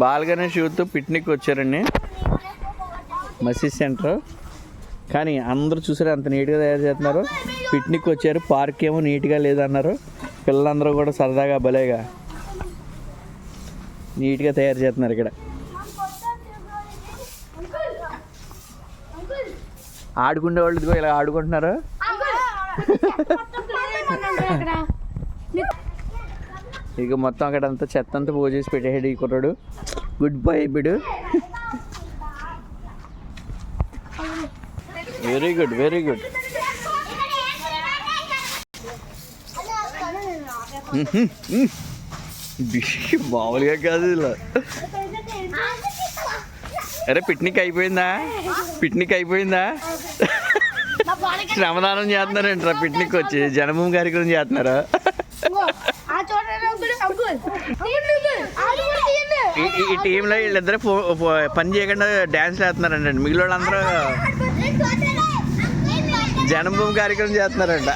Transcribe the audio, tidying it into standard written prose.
Ball Ganesh youth picnic వచ్చారండి మసీద్ centre. కానీ అందరూ చూసారు అంత నీట్గా తయారు చేస్తున్నారు. పిక్నిక్ వచ్చారు, పార్క్ ఏమో నీట్గా లేదన్నారు. పిల్లలందరూ కూడా సరదాగా భలేగా నీట్గా తయారు చేస్తున్నారు. ఇక్కడ ఆడుకునే వాళ్ళు ఇదిగో ఇలా ఆడుకుంటున్నారు. ఇక మొత్తం అక్కడ అంతా చెత్త అంతా పోజేసి పెట్టేసాడు ఈ కుర్రాడు. గుడ్ బై బిడు. Very good, very good. మామూలుగా కాదు ఇలా. అరే పిక్నిక్ అయిపోయిందా? పిక్నిక్ అయిపోయిందా? శ్రమదానం చేస్తున్నారంటారా? పిక్నిక్ వచ్చి జన్మభూమి కార్యక్రమం చేస్తున్నారా? ఈ టీంలో వీళ్ళిద్దరు పని చేయకుండా డ్యాన్స్ వేస్తున్నారంట. మిగిలిన వాళ్ళందరూ జన్మభూమి కార్యక్రమం చేస్తున్నారంట.